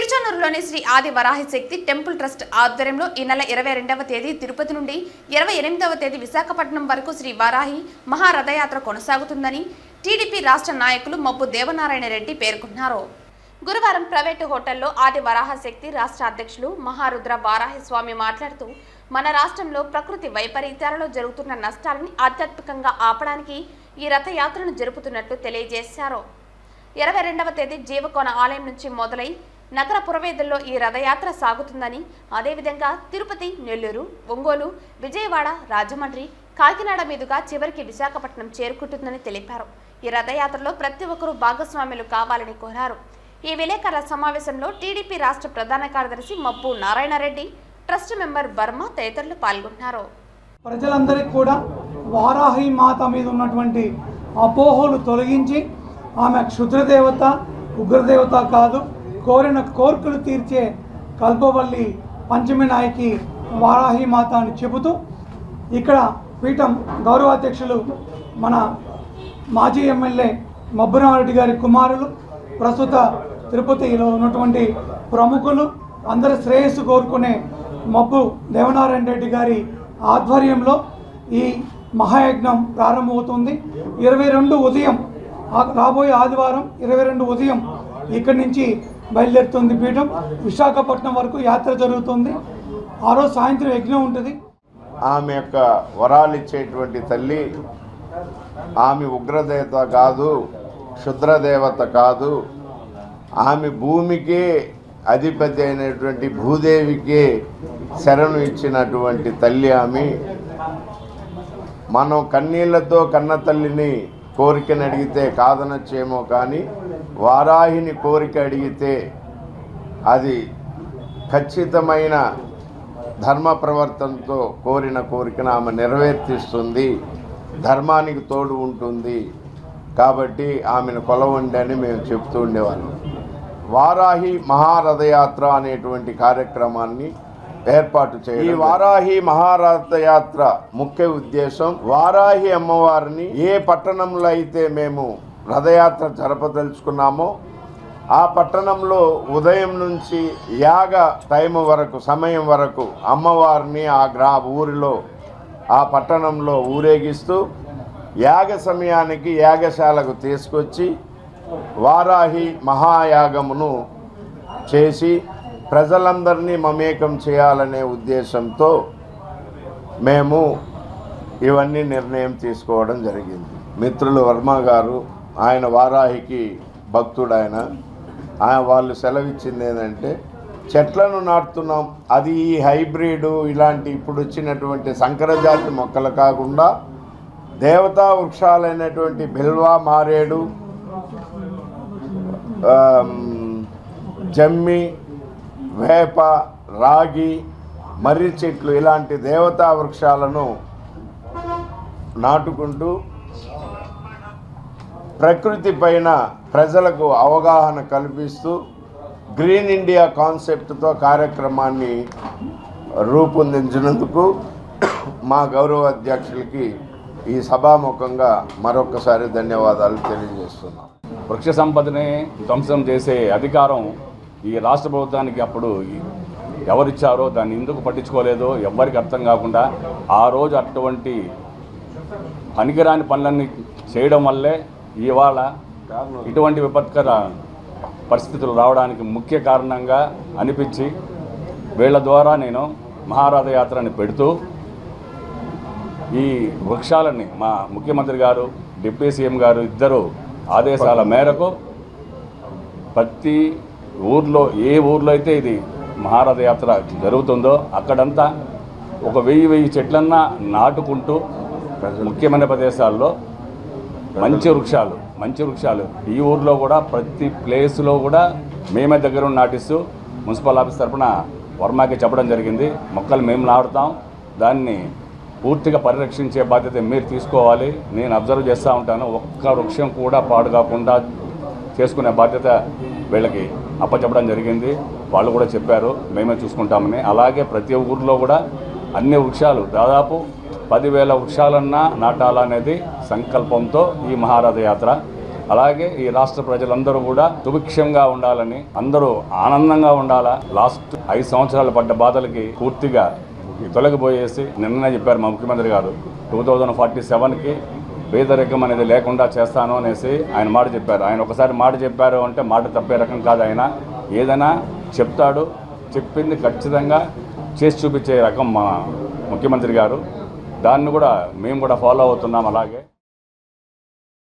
తిరుచానూరులోని శ్రీ ఆది వరాహి శక్తి temple trust ఆధ్వర్యంలో ఈ నెల 22వ తేదీ తిరుపతి నుండి 28వ తేదీ విశాఖపట్నం వరకు శ్రీ వారాహి మహారథయాత్ర కొనసాగుతుందని టీడీపీ రాష్ట్ర నాయకులు మబ్బు దేవనారాయణ రెడ్డి పేర్కొన్నారు. గురువారం ప్రైవేటు హోటల్లో ఆది వరాహ శక్తి రాష్ట్ర అధ్యక్షులు మహారుద్ర వారాహి స్వామి మాట్లాడుతూ మన రాష్ట్రంలో ప్రకృతి వైపరీత్యాలలో జరుగుతున్న నష్టాలను ఆధ్యాత్మికంగా ఆపడానికి ఈ రథయాత్రను జరుపుతున్నట్లు తెలియజేశారు. 22వ తేదీ జీవకోన ఆలయం నుంచి మొదలై నగర పురవేదుల్లో ఈ రథయాత్ర సాగుతుందని, అదేవిధంగా తిరుపతి, నెల్లూరు, ఒంగోలు, విజయవాడ, రాజమండ్రి, కాకినాడ మీదుగా చివరికి విశాఖపట్నం చేరుకుంటుందని తెలిపారు. ఈ రథయాత్రలో ప్రతి ఒక్కరూ భాగస్వాములు కావాలని కోరారు. ఈ విలేకరుల సమావేశంలో టీడీపీ రాష్ట్ర ప్రధాన కార్యదర్శి మబ్బు నారాయణరెడ్డి, ట్రస్ట్ మెంబర్ బర్మ తదితరులు పాల్గొన్నారు. ప్రజలందరికీ కూడా వారాహి మాత మీద ఉన్నటువంటి అపోహలు తొలగించి ఆమె క్షుద్రదేవత, ఉగ్రదేవత కాదు, కోరిన కోర్కులు తీర్చే కల్పవల్లి పంచమి నాయకి వారాహి మాత అని చెబుతూ ఇక్కడ పీఠం గౌరవాధ్యక్షులు మన మాజీ ఎమ్మెల్యే మబ్బునారెడ్డి గారి కుమారులు, ప్రస్తుత తిరుపతిలో ఉన్నటువంటి ప్రముఖులు, అందరి శ్రేయస్సు కోరుకునే మబ్బు దేవనారాయణ రెడ్డి గారి ఆధ్వర్యంలో ఈ మహాయజ్ఞం ప్రారంభమవుతుంది. 22 ఉదయం, రాబోయే ఆదివారం 22 ఉదయం ఇక్కడి నుంచి బయలుదేరుతుంది పీఠం. విశాఖపట్నం వరకు యాత్ర జరుగుతుంది. ఆ రోజు సాయంత్రం యజ్ఞం ఉంటుంది. ఆమె యొక్క వరాలు ఇచ్చేటువంటి తల్లి, ఆమె ఉగ్రదేవత కాదు, క్షుద్రదేవత కాదు, ఆమె భూమికే అధిపతి అయినటువంటి భూదేవికే శరణు ఇచ్చినటువంటి తల్లి ఆమె. మనం కన్నీళ్లతో కన్న తల్లిని కోరికని అడిగితే కాదనొచ్చేమో, కానీ వారాహిని కోరిక అడిగితే అది ఖచ్చితమైన ధర్మ ప్రవర్తనతో కోరిన కోరికను ఆమె నెరవేర్తిస్తుంది, ధర్మానికి తోడు ఉంటుంది. కాబట్టి ఆమెను కొలవండి అని మేము చెప్తూ ఉండేవాళ్ళం. వారాహి మహారథయాత్ర అనేటువంటి కార్యక్రమాన్ని ఏర్పాటు చేయాలి. ఈ వారాహి మహారథయాత్ర ముఖ్య ఉద్దేశం, వారాహి అమ్మవారిని ఏ పట్టణంలో అయితే మేము రథయాత్ర జరపదలుచుకున్నామో ఆ పట్టణంలో ఉదయం నుంచి యాగ సమయం వరకు అమ్మవారిని ఊరిలో ఆ పట్టణంలో ఊరేగిస్తూ యాగ సమయానికి యాగశాలకు తీసుకొచ్చి వారాహి మహాయాగమును చేసి ప్రజలందరినీ మమేకం చేయాలనే ఉద్దేశంతో మేము ఇవన్నీ నిర్ణయం తీసుకోవడం జరిగింది. మిత్రులు వర్మ గారు, ఆయన వారాహికి భక్తుడు. ఆయన వాళ్ళు సెలవిచ్చింది ఏంటంటే, చెట్లను నాటుతున్నాం, అది ఈ హైబ్రిడ్ ఇలాంటి ఇప్పుడు వచ్చినటువంటి సంకరజాతి మొక్కలు కాకుండా దేవతా వృక్షాలైనటువంటి బిల్వ, మారేడు, జమ్మి, వేప, రాగి, మర్రి చెట్లు ఇలాంటి దేవతా వృక్షాలను నాటుకుంటూ ప్రకృతి పైన ప్రజలకు అవగాహన కల్పిస్తూ గ్రీన్ ఇండియా కాన్సెప్ట్తో కార్యక్రమాన్ని రూపొందించినందుకు మా గౌరవ అధ్యక్షులకి ఈ సభాముఖంగా మరొకసారి ధన్యవాదాలు తెలియజేస్తున్నాం. వృక్ష సంపదని ధ్వంసం చేసే అధికారం ఈ రాష్ట్ర ప్రభుత్వానికి అప్పుడు ఎవరిచ్చారో దాన్ని ఎందుకు పట్టించుకోలేదో ఎవ్వరికి అర్థం కాకుండా ఆ రోజు అటువంటి పనికిరాని పనులన్నీ చేయడం వల్లే ఇవాళ ఇటువంటి విపత్కర పరిస్థితులు రావడానికి ముఖ్య కారణంగా అనిపించి వీళ్ళ ద్వారా నేను మహారథయాత్రని పెడుతూ ఈ వృక్షాలని మా ముఖ్యమంత్రి గారు, డిప్యూటీ సీఎం గారు ఇద్దరు ఆదేశాల మేరకు ప్రతి ఊర్లో, ఏ ఊర్లో అయితే ఇది మహారథయాత్ర జరుగుతుందో అక్కడంతా 1000 చెట్లన్నా నాటుకుంటూ ముఖ్యమైన ప్రదేశాల్లో మంచి వృక్షాలు ఈ ఊర్లో కూడా ప్రతి ప్లేస్లో కూడా మేమే దగ్గర నాటిస్తూ మున్సిపల్ ఆఫీస్ తరఫున వర్మకి చెప్పడం జరిగింది. మొక్కలు మేము నాటుతాం, దాన్ని పూర్తిగా పరిరక్షించే బాధ్యత మీరు తీసుకోవాలి. నేను అబ్జర్వ్ చేస్తూ ఉంటాను, ఒక్క వృక్షం కూడా పాడు కాకుండా చేసుకునే బాధ్యత వీళ్ళకి అప్పచెప్పడం జరిగింది. వాళ్ళు కూడా చెప్పారు మేమే చూసుకుంటామని. అలాగే ప్రతి ఊర్లో కూడా అన్ని వృక్షాలు, దాదాపు 10,000 వృక్షాలన్నా నాటాలనేది సంకల్పంతో ఈ మహారథయాత్ర అలాగే ఈ రాష్ట్ర ప్రజలందరూ కూడా సుభిక్షంగా ఉండాలని, అందరూ ఆనందంగా ఉండాలా. లాస్ట్ 5 సంవత్సరాలు పడ్డ బాధలకి పూర్తిగా తొలగిపోయేసి నిన్ననే చెప్పారు మా ముఖ్యమంత్రి గారు 2047కి పేదరికం అనేది లేకుండా చేస్తాను అనేసి ఆయన మాట చెప్పారు. ఆయన ఒకసారి మాట చెప్పారు అంటే మాట తప్పే రకం కాదు. ఆయన ఏదైనా చెప్తాడు, చెప్పింది ఖచ్చితంగా చేసి చూపించే రకం మా ముఖ్యమంత్రి గారు. దాన్ని కూడా మేము కూడా ఫాలో అవుతున్నాం. అలాగే